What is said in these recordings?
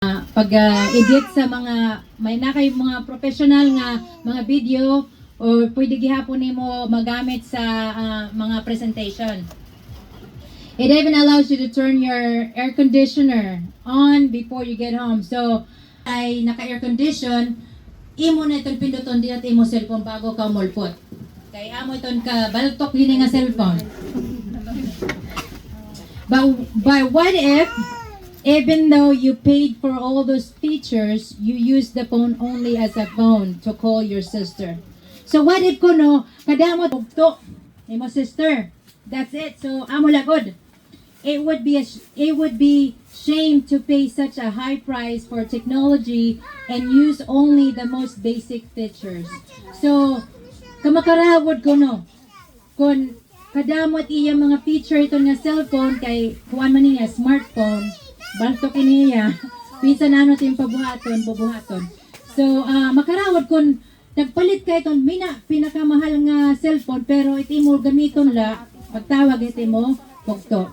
pag-edit sa mga may na kay mga professional nga mga video or pwede gihapon nimo magamit sa mga presentation. It even allows you to turn your air conditioner on before you get home. So, ay naka-air condition, imo na itong pinduton din at imo cellphone bago ka mulpot. Kay amo iton ka baltok yun nga cellphone. But what if, even though you paid for all those features, you use the phone only as a phone to call your sister? So what if kuno kadamo tugto imo sister? That's it. So amo lagod. It would be shame to pay such a high price for technology and use only the most basic features. So kamakarawod kuno kun kadamot iya mga feature ito nga cellphone kay kuan man niya smartphone baltok niya pinsan ano tin bubuhaton. So makarawod kun nagpalit kay iton pinakamahal nga cellphone pero iti mo gamiton la pagtawag iti mo pugto.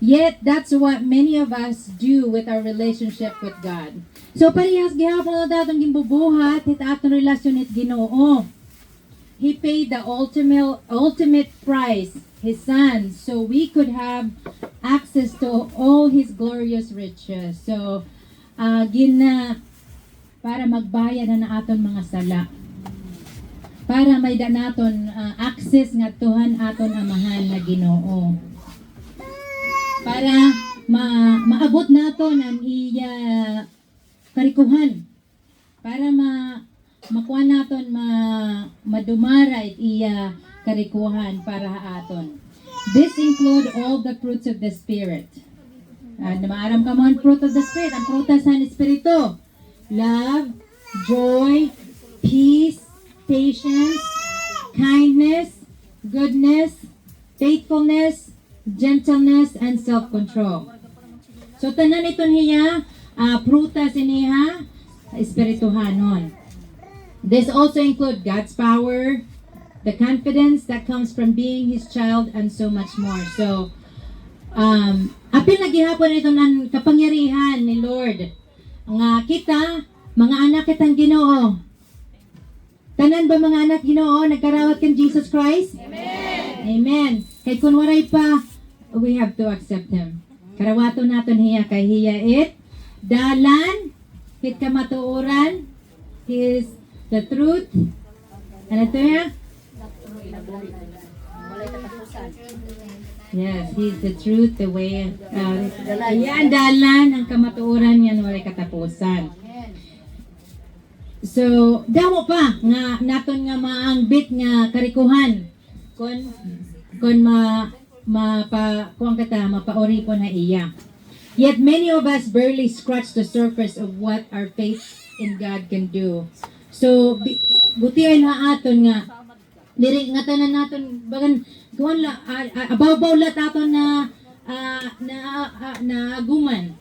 Yet that's what many of us do with our relationship with God. So parehas gihapon na datong gimbubuhat hit aton relasyon it Ginoo. He paid the ultimate price, His Son, so we could have access to all His glorious riches. So, para magbayad na aton mga sala. Para may naton access nga tuhan aton amahan na Ginoo. Para maabot naton ang iya karikuhan. Para makuha naton madumara it iya karikuhan para aton. This include all the fruits of the Spirit. Maaram ka mo ang fruit of the Spirit. Ang prutas ng Espiritu. Love, joy, peace, patience, kindness, goodness, faithfulness, gentleness, and self-control. So tanan ito niya, prutas iniha, espirituhanon. This also includes God's power, the confidence that comes from being His child, and so much more. So, apil na gihapon ito ng kapangyarihan ni Lord. Nga kita, mga anak kitang Ginoo. Tanan ba mga anak Ginoo, nagkarawat kan Jesus Christ? Amen! Amen. Kay kung waray pa, we have to accept Him. Karawato naton hiya kay hiya it. Dalan, hit kamatuoran, He is the truth. Ano ito ya? Yes, He's the truth, the way. Yan, dalan, ang kamatuoran yan, walay katapusan. So, damo pa, nga naton nga maangbit nga karikuhan. Kung mapaori po na iya. Yet many of us barely scratch the surface of what our faith in God can do. So, buti ay na aton nga, diri nga tanan naton, bagan, kuwan la, abaw-baw la aton na aguman.